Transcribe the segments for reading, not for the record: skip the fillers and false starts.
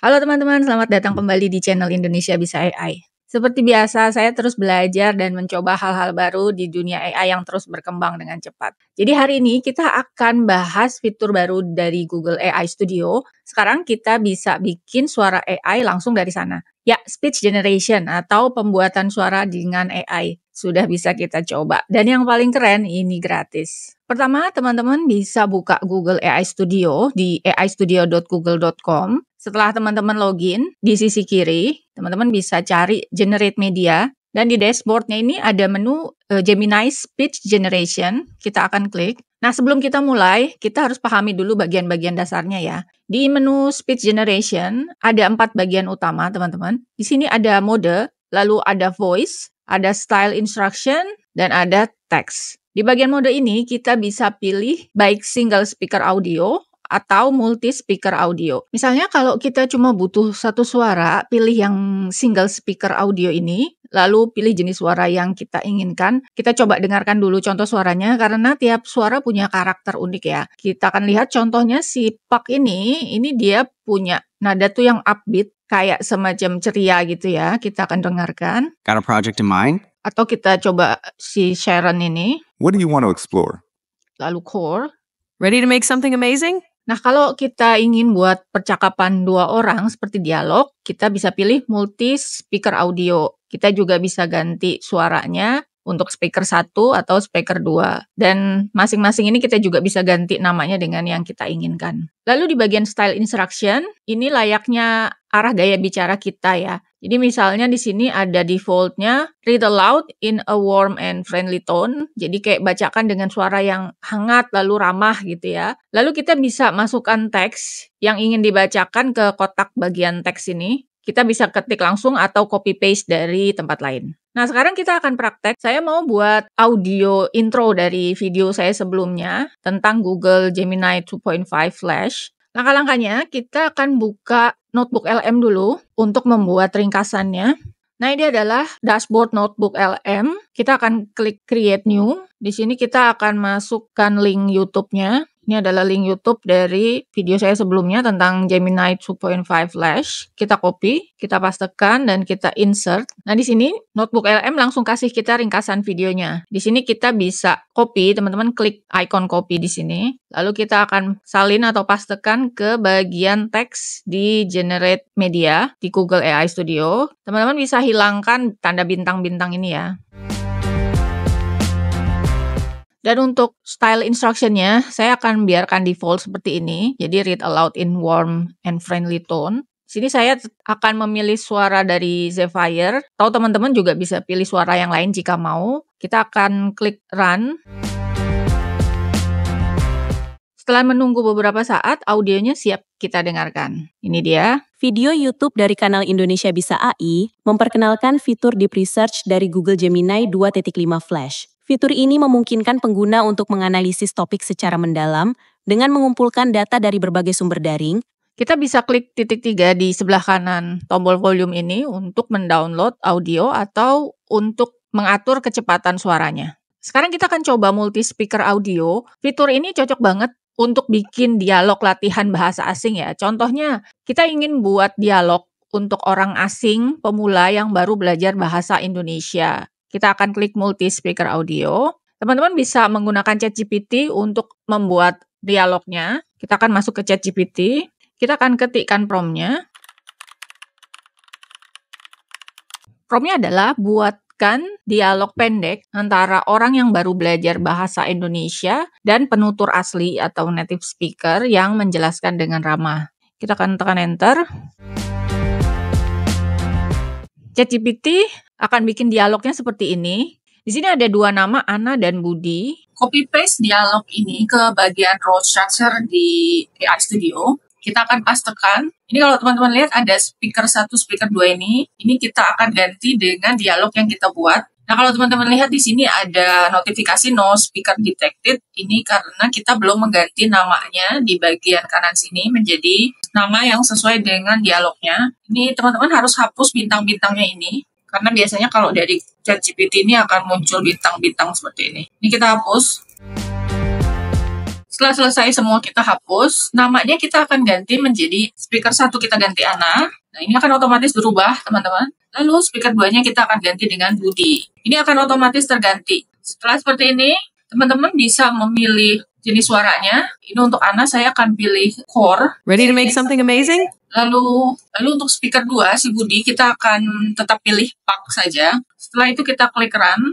Halo teman-teman, selamat datang kembali di channel Indonesia Bisa AI. Seperti biasa, saya terus belajar dan mencoba hal-hal baru di dunia AI yang terus berkembang dengan cepat. Jadi hari ini kita akan bahas fitur baru dari Google AI Studio. Sekarang kita bisa bikin suara AI langsung dari sana. Ya, speech generation atau pembuatan suara dengan AI. Sudah bisa kita coba. Dan yang paling keren, ini gratis. Pertama, teman-teman bisa buka Google AI Studio di aistudio.google.com. Setelah teman-teman login, di sisi kiri, teman-teman bisa cari Generate Media. Dan di dashboardnya ini ada menu Gemini Speech Generation. Kita akan klik. Nah, sebelum kita mulai, kita harus pahami dulu bagian-bagian dasarnya ya. Di menu Speech Generation, ada 4 bagian utama, teman-teman. Di sini ada mode, lalu ada voice, ada style instruction, dan ada text. Di bagian mode ini, kita bisa pilih baik single speaker audio atau multi speaker audio. Misalnya kalau kita cuma butuh satu suara, pilih yang single speaker audio ini, lalu pilih jenis suara yang kita inginkan. Kita coba dengarkan dulu contoh suaranya, karena tiap suara punya karakter unik ya. Kita akan lihat contohnya si Pak ini dia punya nada tuh yang upbeat, kayak semacam ceria gitu ya. Kita akan dengarkan. Got a project in mind? Atau kita coba si Sharon ini. What do you want to explore? Lalu core. Ready to make something amazing? Nah, kalau kita ingin buat percakapan 2 orang seperti dialog, kita bisa pilih multi speaker audio. Kita juga bisa ganti suaranya untuk speaker 1 atau speaker 2. Dan masing-masing ini kita juga bisa ganti namanya dengan yang kita inginkan. Lalu di bagian style instruction, ini layaknya arah gaya bicara kita ya. Jadi misalnya di sini ada defaultnya read aloud in a warm and friendly tone. Jadi kayak bacakan dengan suara yang hangat lalu ramah gitu ya. Lalu kita bisa masukkan teks yang ingin dibacakan ke kotak bagian teks ini. Kita bisa ketik langsung atau copy paste dari tempat lain. Nah, sekarang kita akan praktek. Saya mau buat audio intro dari video saya sebelumnya tentang Google Gemini 2.5 Flash. Langkah-langkahnya, kita akan buka Notebook LM dulu untuk membuat ringkasannya. Nah, ini adalah dashboard Notebook LM. Kita akan klik Create New. Di sini kita akan masukkan link YouTube-nya. Ini adalah link YouTube dari video saya sebelumnya tentang Gemini 2.5 Flash. Kita copy, kita pastekan, dan kita insert. Nah, di sini Notebook LM langsung kasih kita ringkasan videonya. Di sini kita bisa copy, teman-teman klik icon copy di sini. Lalu kita akan salin atau pastekan ke bagian teks di Generate Media di Google AI Studio. Teman-teman bisa hilangkan tanda bintang-bintang ini ya. Dan untuk style instruction-nya, saya akan biarkan default seperti ini. Jadi read aloud in warm and friendly tone. Sini saya akan memilih suara dari Zephyr. Atau teman-teman juga bisa pilih suara yang lain jika mau. Kita akan klik run. Setelah menunggu beberapa saat, audionya siap kita dengarkan. Ini dia. Video YouTube dari kanal Indonesia Bisa AI memperkenalkan fitur Deep Research dari Google Gemini 2.5 Flash. Fitur ini memungkinkan pengguna untuk menganalisis topik secara mendalam dengan mengumpulkan data dari berbagai sumber daring. Kita bisa klik titik 3 di sebelah kanan tombol volume ini untuk mendownload audio atau untuk mengatur kecepatan suaranya. Sekarang kita akan coba multi speaker audio. Fitur ini cocok banget untuk bikin dialog latihan bahasa asing ya. Contohnya, kita ingin buat dialog untuk orang asing pemula yang baru belajar bahasa Indonesia. Kita akan klik multi speaker audio. Teman-teman bisa menggunakan ChatGPT untuk membuat dialognya. Kita akan masuk ke ChatGPT. Kita akan ketikkan prompt-nya. Prompt-nya adalah buatkan dialog pendek antara orang yang baru belajar bahasa Indonesia dan penutur asli atau native speaker yang menjelaskan dengan ramah. Kita akan tekan enter. ChatGPT akan bikin dialognya seperti ini. Di sini ada 2 nama, Ana dan Budi. Copy paste dialog ini ke bagian raw structure di AI Studio. Kita akan pastekan. Ini kalau teman-teman lihat ada speaker 1, speaker 2 ini. Ini kita akan ganti dengan dialog yang kita buat. Nah, kalau teman-teman lihat di sini ada notifikasi no speaker detected. Ini karena kita belum mengganti namanya di bagian kanan sini menjadi nama yang sesuai dengan dialognya. Ini teman-teman harus hapus bintang-bintangnya ini. Karena biasanya kalau dari ChatGPT ini akan muncul bintang-bintang seperti ini. Ini kita hapus. Setelah selesai semua kita hapus, namanya kita akan ganti menjadi speaker 1 kita ganti Ana. Nah, ini akan otomatis berubah, teman-teman. Lalu speaker 2-nya kita akan ganti dengan Budi. Ini akan otomatis terganti. Setelah seperti ini, teman-teman bisa memilih jenis suaranya. Ini untuk Ana, saya akan pilih core. Ready to make something amazing? Lalu untuk speaker 2, si Budi, kita akan tetap pilih Pak saja. Setelah itu kita klik run.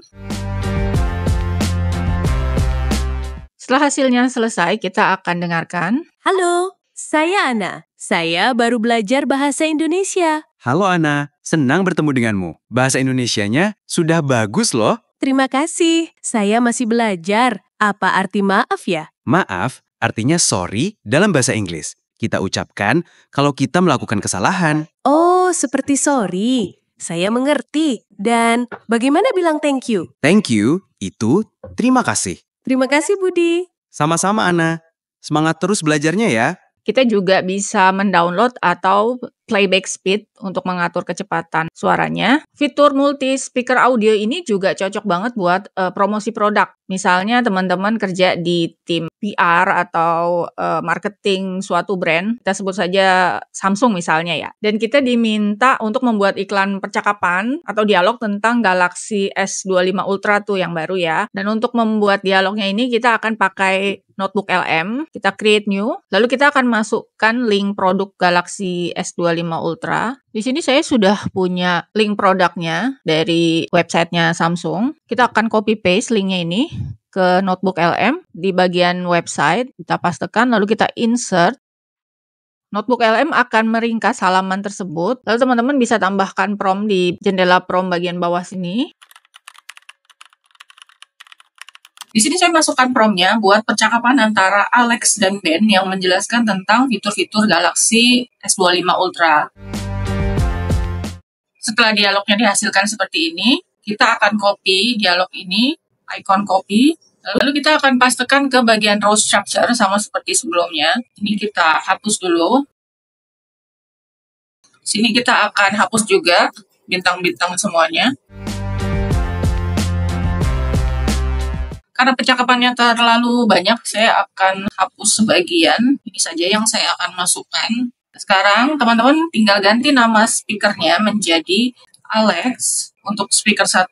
Setelah hasilnya selesai, kita akan dengarkan. Halo, saya Ana. Saya baru belajar bahasa Indonesia. Halo Ana, senang bertemu denganmu. Bahasa Indonesianya sudah bagus loh. Terima kasih. Saya masih belajar. Apa arti maaf ya? Maaf, artinya sorry dalam bahasa Inggris. Kita ucapkan kalau kita melakukan kesalahan. Oh, seperti sorry. Saya mengerti. Dan bagaimana bilang thank you? Thank you, itu terima kasih. Terima kasih, Budi. Sama-sama Ana. Semangat terus belajarnya ya. Kita juga bisa mendownload atau playback speed untuk mengatur kecepatan suaranya. Fitur multi speaker audio ini juga cocok banget buat promosi produk. Misalnya teman-teman kerja di tim PR atau marketing suatu brand, kita sebut saja Samsung misalnya ya. Dan kita diminta untuk membuat iklan percakapan atau dialog tentang Galaxy S25 Ultra tuh yang baru ya. Dan untuk membuat dialognya ini kita akan pakai notebook LM, kita create new, lalu kita akan masukkan link produk Galaxy S25 Ultra. Di sini saya sudah punya link produknya dari websitenya Samsung. Kita akan copy paste linknya ini ke notebook LM di bagian website. Kita pastekan lalu kita insert. Notebook LM akan meringkas halaman tersebut. Lalu teman-teman bisa tambahkan prompt di jendela prompt bagian bawah sini. Di sini saya masukkan prompt-nya buat percakapan antara Alex dan Ben yang menjelaskan tentang fitur-fitur Galaxy S25 Ultra. Setelah dialognya dihasilkan seperti ini, kita akan copy dialog ini, icon copy, lalu kita akan pastekan ke bagian row structure sama seperti sebelumnya. Ini kita hapus dulu. Sini kita akan hapus juga bintang-bintang semuanya. Karena percakapannya terlalu banyak, saya akan hapus sebagian. Ini saja yang saya akan masukkan. Sekarang teman-teman tinggal ganti nama speakernya menjadi Alex. Untuk speaker 1,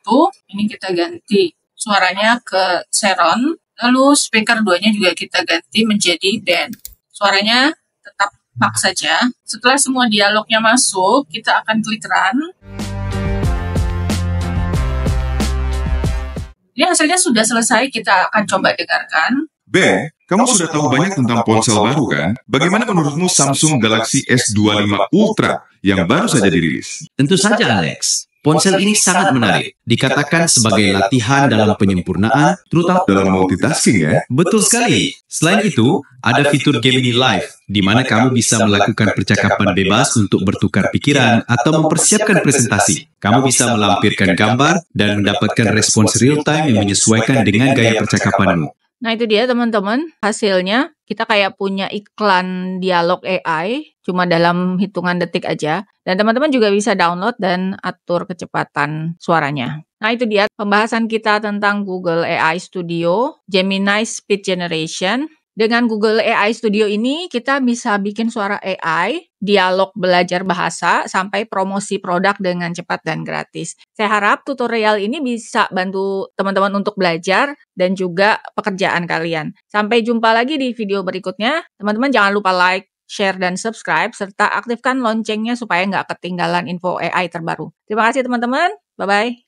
ini kita ganti suaranya ke Sharon. Lalu speaker 2-nya juga kita ganti menjadi Ben. Suaranya tetap Pak saja. Setelah semua dialognya masuk, kita akan klik run. Ini hasilnya sudah selesai, kita akan coba dengarkan. Ben, kamu sudah tahu banyak tentang ponsel baru kan? Bagaimana menurutmu Samsung Galaxy S25 Ultra yang baru saja dirilis? Tentu saja, Alex. Ponsel ini sangat menarik. Dikatakan sebagai latihan dalam penyempurnaan, terutama Dalam multitasking ya? betul sekali. Selain itu, ada fitur Gemini Live, di mana kamu bisa melakukan percakapan bebas untuk bertukar pikiran atau mempersiapkan presentasi. Kamu bisa melampirkan gambar dan mendapatkan respons real-time yang menyesuaikan dengan gaya percakapanmu. Nah itu dia teman-teman, hasilnya kita kayak punya iklan dialog AI, cuma dalam hitungan detik aja. Dan teman-teman juga bisa download dan atur kecepatan suaranya. Nah itu dia pembahasan kita tentang Google AI Studio, Gemini Speech Generation. Dengan Google AI Studio ini, kita bisa bikin suara AI, dialog belajar bahasa, sampai promosi produk dengan cepat dan gratis. Saya harap tutorial ini bisa bantu teman-teman untuk belajar dan juga pekerjaan kalian. Sampai jumpa lagi di video berikutnya. Teman-teman jangan lupa like, share, dan subscribe, serta aktifkan loncengnya supaya nggak ketinggalan info AI terbaru. Terima kasih teman-teman. Bye-bye.